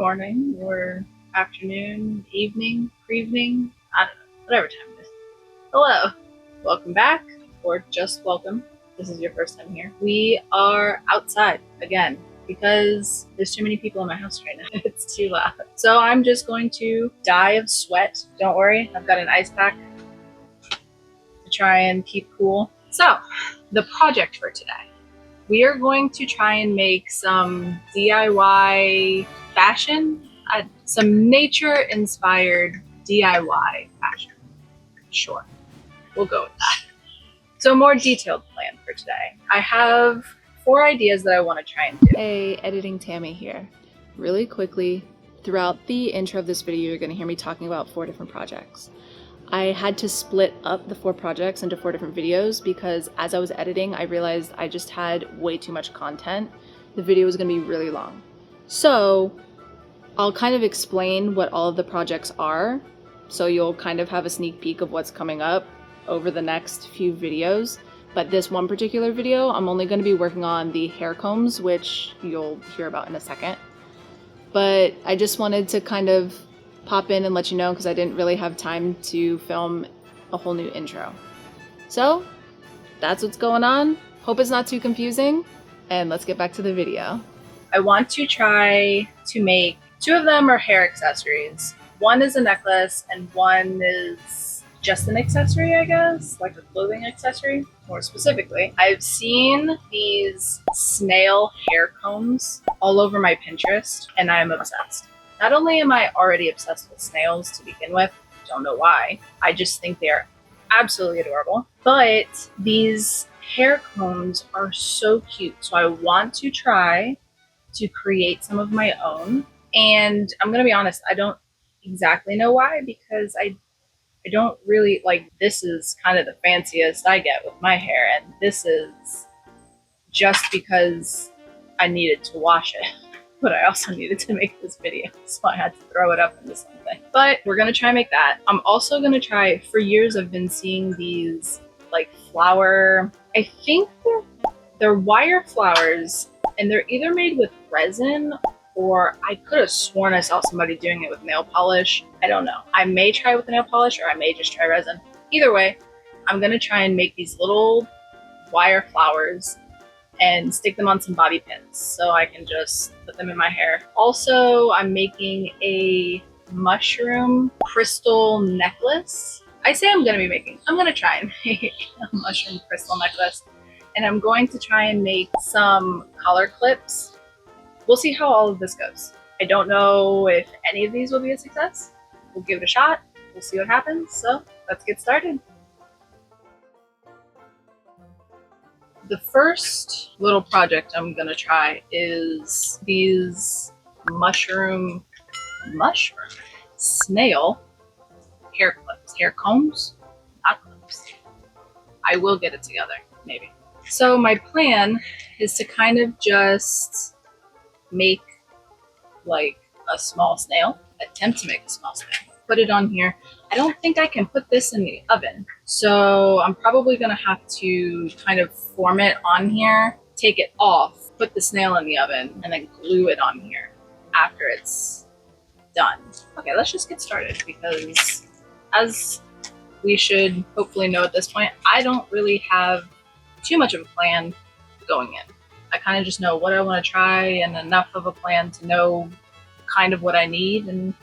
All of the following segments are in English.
morning or afternoon, evening, pre-evening, I don't know, whatever time it is. Hello, welcome back, or just welcome. This is your first time here. We are outside again because there's too many people in my house right now. It's too loud. So I'm just going to die of sweat. Don't worry, I've got an ice pack to try and keep cool. So, the project for today. We are going to try and make some DIY fashion, some nature-inspired DIY fashion. Sure, we'll go with that. So more detailed plan for today. I have 4 ideas that I want to try and do. Hey, editing Tami here. Really quickly, throughout the intro of this video, you're going to hear me talking about 4 different projects. I had to split up the 4 projects into 4 different videos because as I was editing, I realized I just had way too much content. The video was going to be really long. So I'll kind of explain what all of the projects are, so you'll kind of have a sneak peek of what's coming up over the next few videos. But this one particular video, I'm only going to be working on the hair combs, which you'll hear about in a second. But I just wanted to kind of pop in and let you know because I didn't really have time to film a whole new intro. So that's what's going on. Hope it's not too confusing, and let's get back to the video. I want to try to make 2 of them are hair accessories. One is a necklace and one is just an accessory, I guess, like a clothing accessory. More specifically, I've seen these snail hair combs all over my Pinterest and I'm obsessed. Not only am I already obsessed with snails to begin with, don't know why, I just think they're absolutely adorable, but these hair combs are so cute. So I want to try to create some of my own. And I'm gonna be honest, I don't exactly know why, because I don't really like, this is kind of the fanciest I get with my hair, and this is just because I needed to wash it. But I also needed to make this video, so I had to throw it up into something. But we're gonna try and make that. I'm also gonna try, for years I've been seeing these like flower, I think they're wire flowers, and they're either made with resin or I could have sworn I saw somebody doing it with nail polish. I don't know. I may try with the nail polish or I may just try resin. Either way, I'm gonna try and make these little wire flowers and stick them on some bobby pins so I can just put them in my hair. Also, I'm making a mushroom crystal necklace. I'm gonna try and make a mushroom crystal necklace, and I'm going to try and make some collar clips. We'll see how all of this goes. I don't know if any of these will be a success. We'll give it a shot. We'll see what happens. So let's get started. The first little project I'm gonna try is these mushroom snail hair clips, hair combs, not clips. I will get it together, maybe. So my plan is to kind of just make like a small snail, attempt to make a small snail, put it on here. I don't think I can put this in the oven, so I'm probably gonna have to kind of form it on here, take it off, put the snail in the oven, and then glue it on here after it's done. Okay, let's just get started, because as we should hopefully know at this point, I don't really have too much of a plan going in. I kind of just know what I want to try and enough of a plan to know kind of what I need. And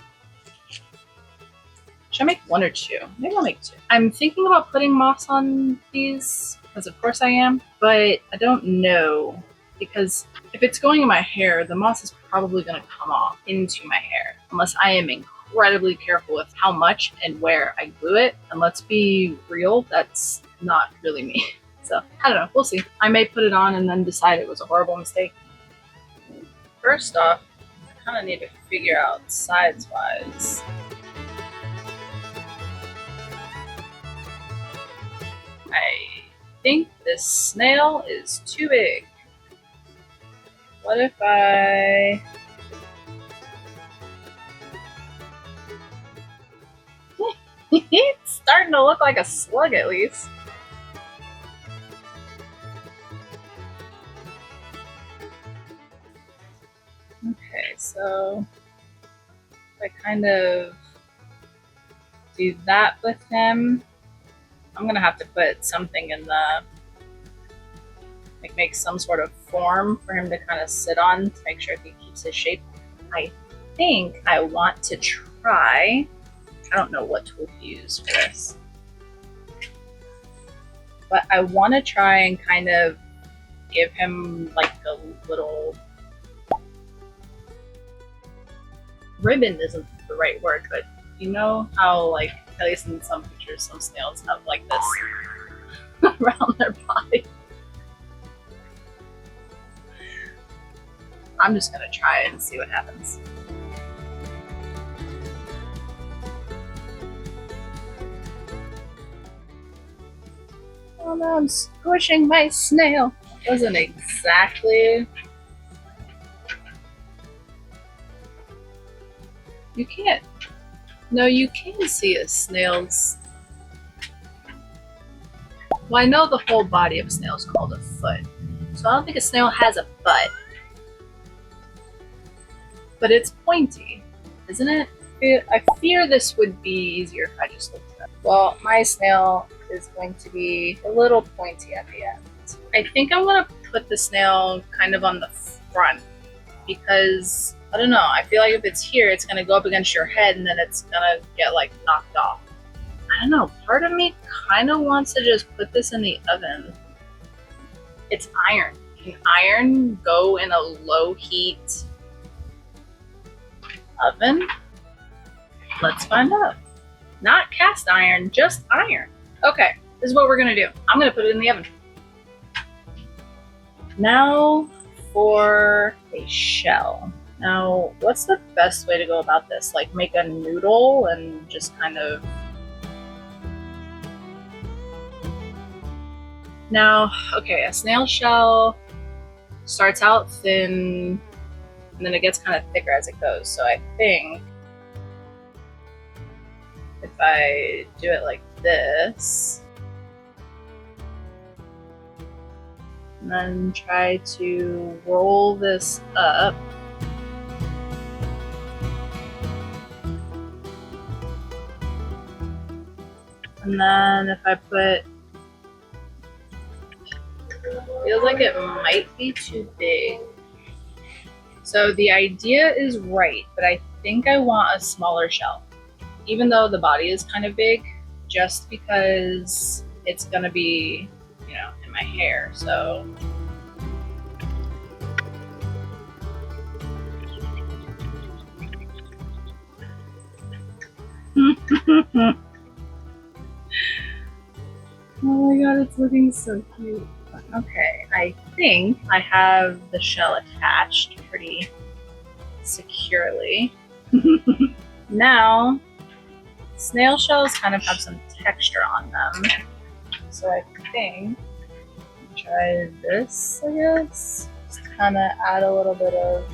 should I make 1 or 2? Maybe I'll make 2. I'm thinking about putting moss on these, because of course I am, but I don't know, because if it's going in my hair, the moss is probably going to come off into my hair, unless I am incredibly careful with how much and where I glue it. And let's be real, that's not really me. So, I don't know, we'll see. I may put it on and then decide it was a horrible mistake. First off, I kind of need to figure out size-wise. I think this snail is too big. What if I... It's starting to look like a slug at least. Okay, so I kind of do that with him, I'm gonna have to put something in the, like, make some sort of form for him to kind of sit on to make sure he keeps his shape. I think I want to try, I don't know what tool to use for this, but I want to try and kind of give him like a little, ribbon isn't the right word, but you know how, like, at least in some pictures, some snails have like this around their body. I'm just gonna try it and see what happens. Oh no, I'm squishing my snail. Wasn't exactly. You can't. No, you can see a snail's. Well, I know the whole body of a snail is called a foot, so I don't think a snail has a butt. But it's pointy, isn't it? I fear this would be easier if I just looked at it. Well, my snail is going to be a little pointy at the end. I think I'm gonna put the snail kind of on the front because, I don't know, I feel like if it's here, it's gonna go up against your head and then it's gonna get like knocked off. I don't know, part of me kind of wants to just put this in the oven. It's iron. Can iron go in a low heat oven? Let's find out. Not cast iron, just iron. Okay, this is what we're gonna do. I'm gonna put it in the oven. Now for a shell. Now, what's the best way to go about this? Like, make a noodle and just kind of... Now, okay, a snail shell starts out thin and then it gets kind of thicker as it goes. So I think if I do it like this, and then try to roll this up, and then if I put, feels like it might be too big. So the idea is right, but I think I want a smaller shell, even though the body is kind of big, just because it's gonna be, you know, in my hair, so. Oh my god, it's looking so cute. Okay, I think I have the shell attached pretty securely. Now, snail shells kind of have some texture on them, so I think I'll try this, I guess. Just kind of add a little bit of...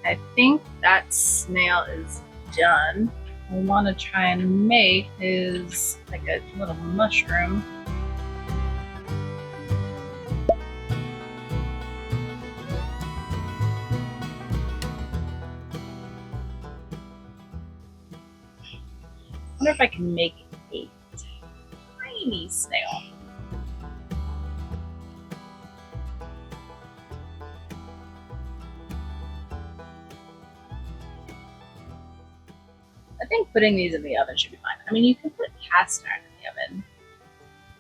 I think that snail is done. I want to try and make is like a little mushroom. I wonder if I can make a tiny snail. I think putting these in the oven should be fine. I mean, you can put cast iron in the oven.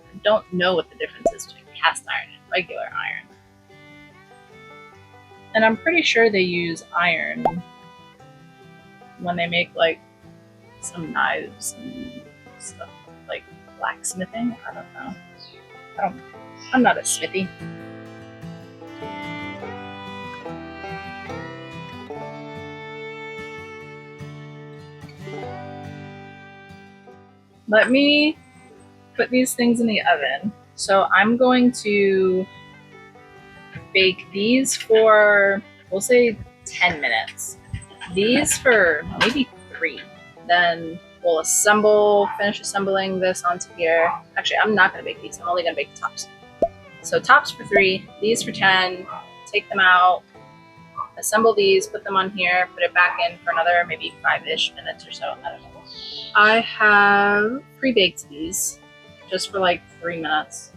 I don't know what the difference is between cast iron and regular iron. And I'm pretty sure they use iron when they make like some knives and stuff, like blacksmithing. I don't know. I'm not a smithy. Let me put these things in the oven. So I'm going to bake these for, we'll say 10 minutes. These for maybe 3. Then we'll finish assembling this onto here. Actually, I'm not gonna bake these, I'm only gonna bake the tops. So tops for 3, these for 10, take them out, assemble these, put them on here, put it back in for another maybe 5-ish minutes or so, I don't know. I have pre-baked these just for like 3 minutes,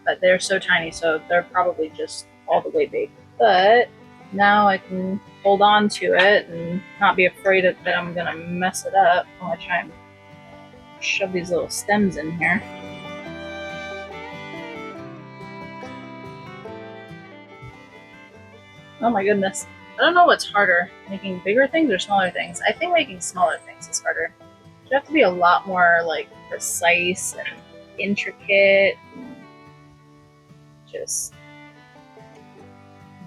but they're so tiny, so they're probably just all the way baked. But now I can hold on to it and not be afraid that I'm gonna mess it up while I try and shove these little stems in here. Oh my goodness. I don't know what's harder, making bigger things or smaller things. I think making smaller things is harder. You have to be a lot more like precise and intricate and just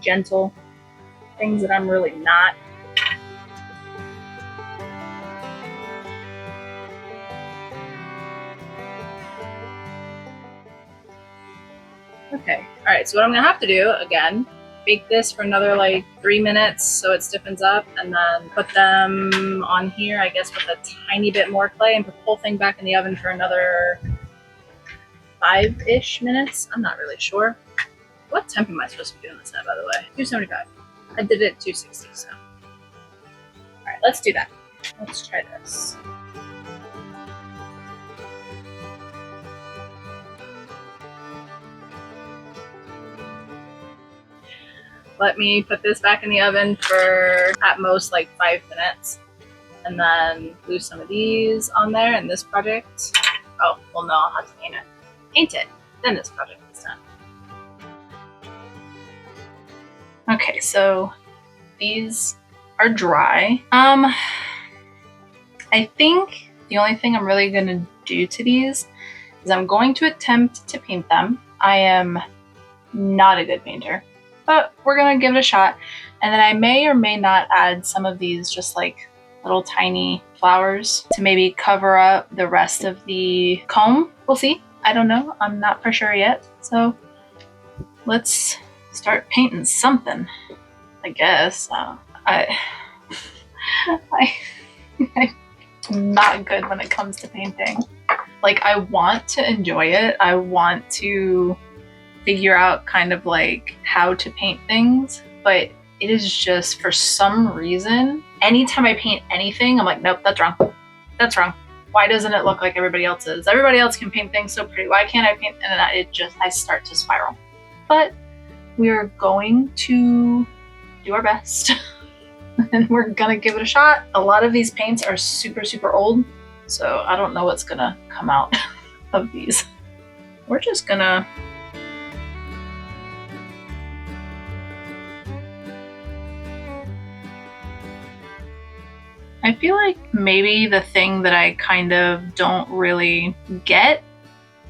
gentle. Things that I'm really not. Okay, alright, so what I'm gonna have to do, again, bake this for another like 3 minutes so it stiffens up, and then put them on here, I guess, with a tiny bit more clay, and put the whole thing back in the oven for another 5-ish minutes. I'm not really sure. What temp am I supposed to be doing this at, by the way? 275. I did it at 260, so. Alright, let's do that. Let's try this. Let me put this back in the oven for at most like 5 minutes, and then glue some of these on there in this project. Oh, well no, I'll have to paint it. Paint it, then this project is done. Okay, so these are dry. I think the only thing I'm really gonna do to these is I'm going to attempt to paint them. I am not a good painter, but we're gonna give it a shot. And then I may or may not add some of these just like little tiny flowers to maybe cover up the rest of the comb. We'll see. I don't know. I'm not for sure yet. So let's start painting something, I guess. I'm not good when it comes to painting. Like, I want to enjoy it. I want to figure out kind of like how to paint things, but it is just, for some reason, anytime I paint anything, I'm like, nope, that's wrong. That's wrong. Why doesn't it look like everybody else's? Everybody else can paint things so pretty. Why can't I paint? And then I start to spiral. But we're going to do our best and we're gonna give it a shot. A lot of these paints are super, super old, so I don't know what's gonna come out of these. We're just gonna I feel like maybe the thing that I kind of don't really get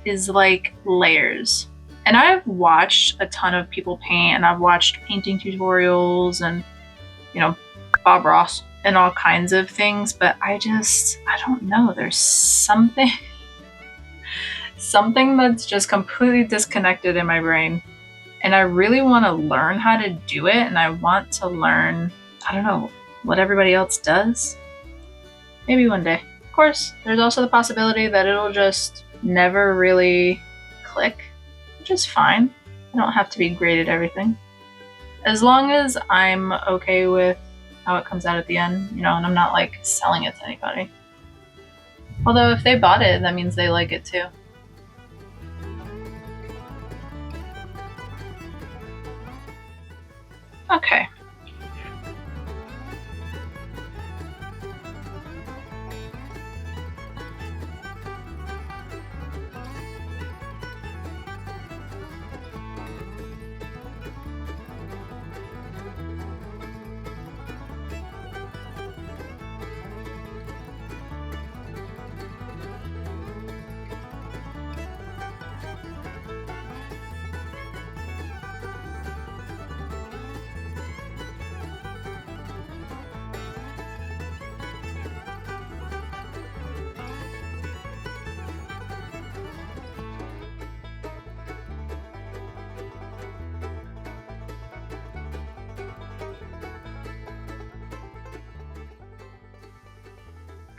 is like layers. And I've watched a ton of people paint, and I've watched painting tutorials and, you know, Bob Ross and all kinds of things, but I don't know. There's something that's just completely disconnected in my brain. And I really want to learn how to do it, and I want to learn, I don't know, what everybody else does. Maybe one day. Of course, there's also the possibility that it'll just never really click, which is fine. I don't have to be great at everything. As long as I'm okay with how it comes out at the end, you know, and I'm not like selling it to anybody. Although if they bought it, that means they like it too. Okay.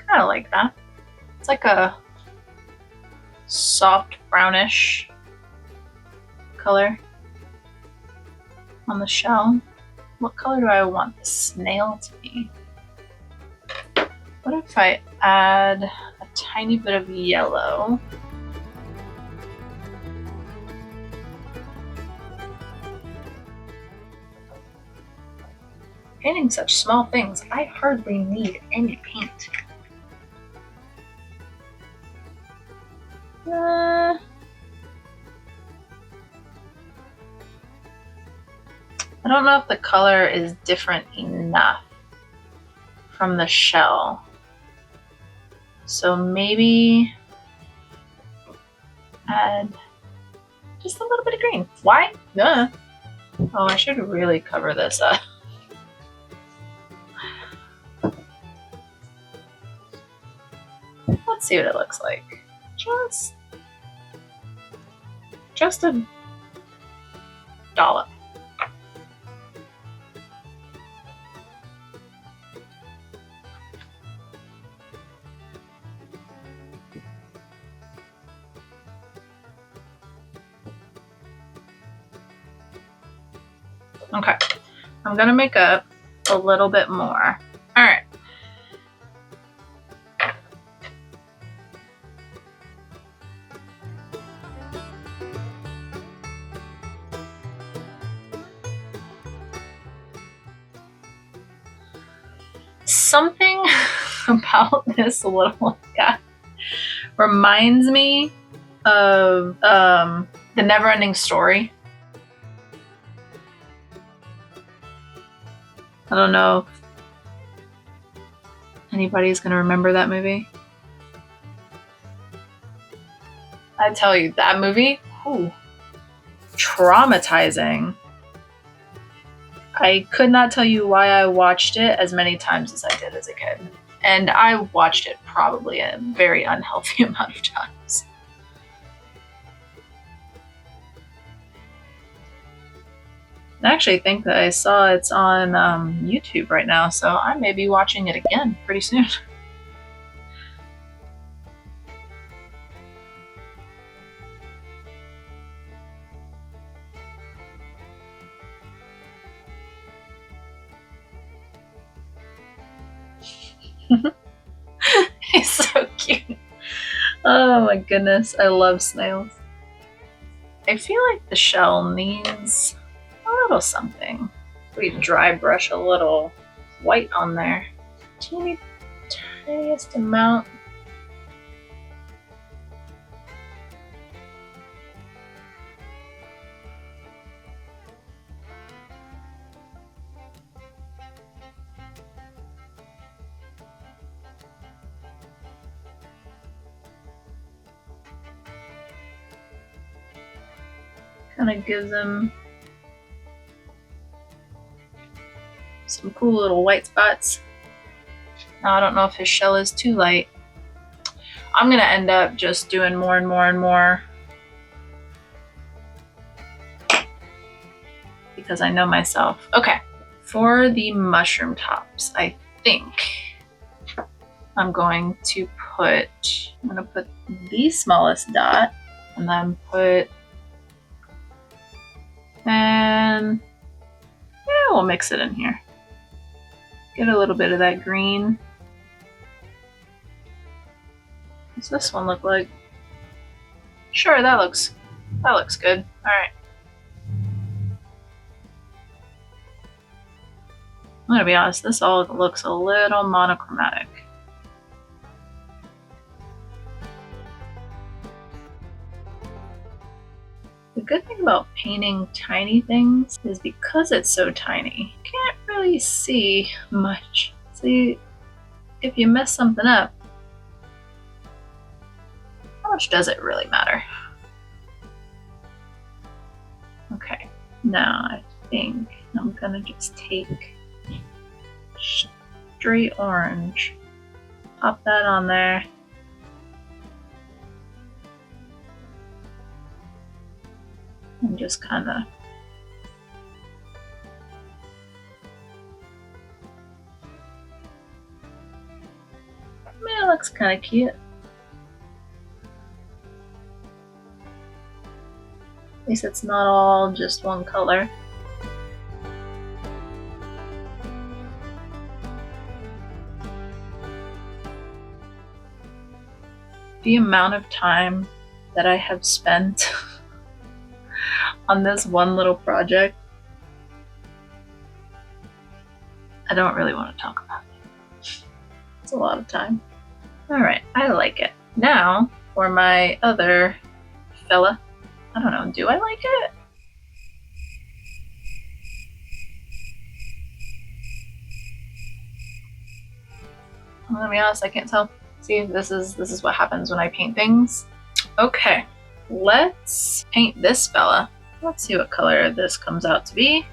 Kind of like that. It's like a soft brownish color on the shell. What color do I want the snail to be? What if I add a tiny bit of yellow? Painting such small things, I hardly need any paint. I don't know if the color is different enough from the shell. So maybe add just a little bit of green. Why? Oh, I should really cover this up. Let's see what it looks like. Just a dollop. Okay, I'm gonna make up a little bit more. All right. Something about this little guy reminds me of the Never-Ending Story. I don't know if anybody's gonna remember that movie. I tell you, that movie, ooh, traumatizing. I could not tell you why I watched it as many times as I did as a kid. And I watched it probably a very unhealthy amount of times. I actually think that I saw it's on YouTube right now, so I may be watching it again pretty soon. He's so cute. Oh my goodness, I love snails. I feel like the shell needs a little something. We dry brush a little white on there. Teeny tiniest amount. Kind of gives them some cool little white spots. Now I don't know if his shell is too light. I'm gonna end up just doing more and more and more because I know myself. Okay, for the mushroom tops, I think I'm going to put the smallest dot and then and yeah, we'll mix it in here. Get a little bit of that green. What's this one look like? Sure, that looks good. All right. I'm gonna be honest, this all looks a little monochromatic. The good thing about painting tiny things is because it's so tiny, you can't really see much. See, if you mess something up, how much does it really matter? Okay, now I think I'm gonna just take straight orange, pop that on there. And just kind of it looks kind of cute. At least it's not all just one color. The amount of time that I have spent on this one little project, I don't really want to talk about it. It's a lot of time. Alright, I like it. Now, for my other fella. I don't know, do I like it? Well, to be honest, I can't tell. See, this is what happens when I paint things. Okay, let's paint this fella. Let's see what color this comes out to be.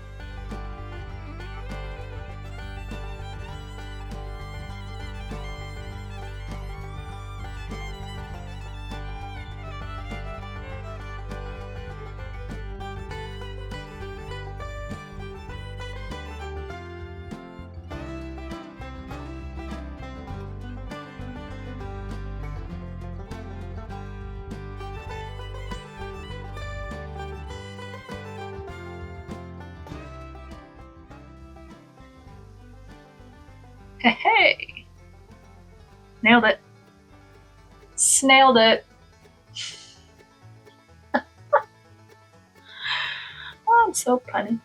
Hey! Nailed it. Snailed it. Oh, I'm so punny.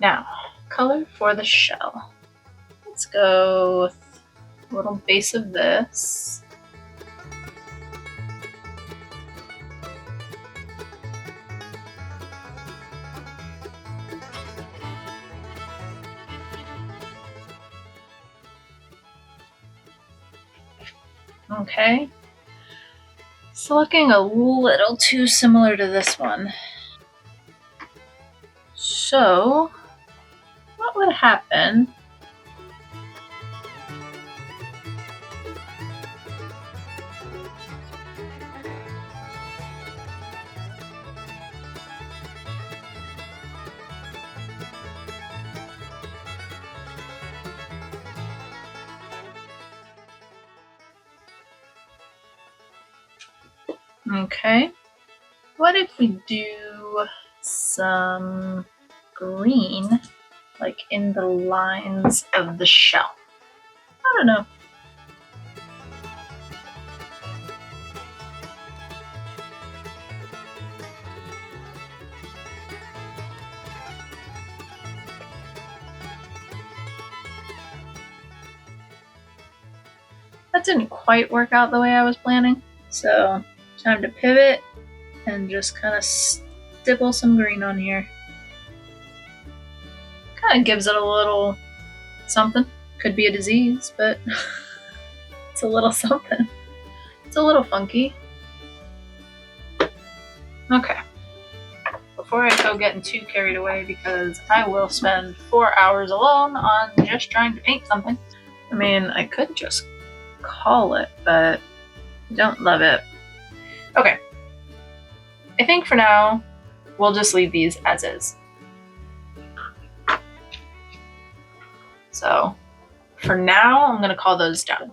Now, color for the shell. Let's go with a little base of this. Okay. It's looking a little too similar to this one. So, what would happen Okay. What if we do some green, like in the lines of the shell? I don't know. That didn't quite work out the way I was planning. So, time to pivot and just kind of stipple some green on here. Kind of gives it a little something. Could be a disease, but it's a little something. It's a little funky. Okay. Before I go getting too carried away, because I will spend 4 hours alone on just trying to paint something. I mean, I could just call it, but I don't love it. Okay. I think for now, we'll just leave these as is. So, for now, I'm going to call those done.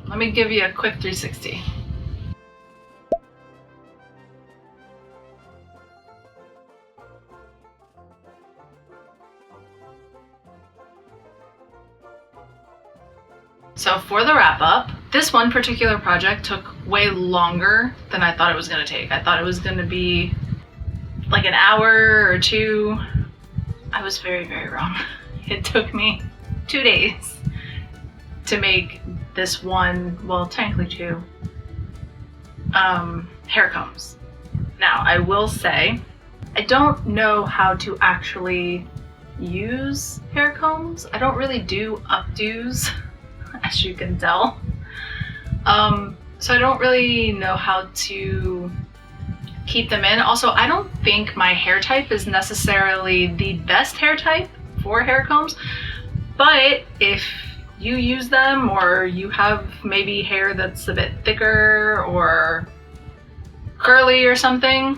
Let me give you a quick 360. So for the wrap up, this one particular project took way longer than I thought it was going to take. I thought it was going to be like an hour or two. I was very, very wrong. It took me 2 days to make this one, well, technically 2, hair combs. Now, I will say, I don't know how to actually use hair combs. I don't really do updos, as you can tell. So I don't really know how to keep them in. Also, I don't think my hair type is necessarily the best hair type for hair combs, but if you use them or you have maybe hair that's a bit thicker or curly or something,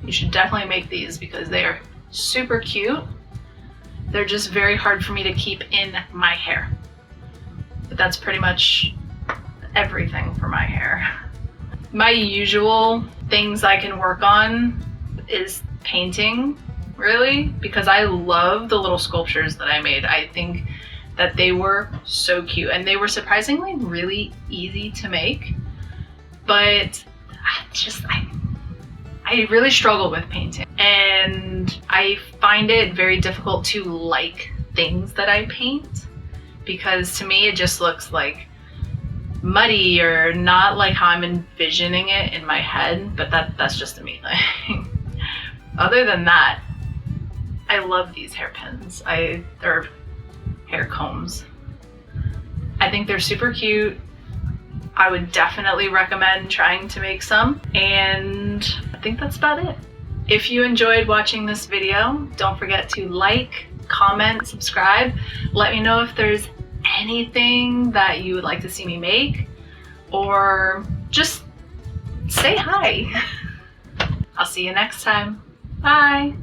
you should definitely make these because they are super cute. They're just very hard for me to keep in my hair. But that's pretty much everything for my hair. My usual things I can work on is painting, really, because I love the little sculptures that I made. I think that they were so cute and they were surprisingly really easy to make, but I really struggle with painting and I find it very difficult to like things that I paint because to me it just looks like muddy or not like how I'm envisioning it in my head, but that's just a me thing. Other than that, I love these hairpins. They're hair combs. I think they're super cute. I would definitely recommend trying to make some, and I think that's about it. If you enjoyed watching this video, don't forget to like, comment, subscribe. Let me know if there's anything that you would like to see me make, or just say hi. I'll see you next time. Bye.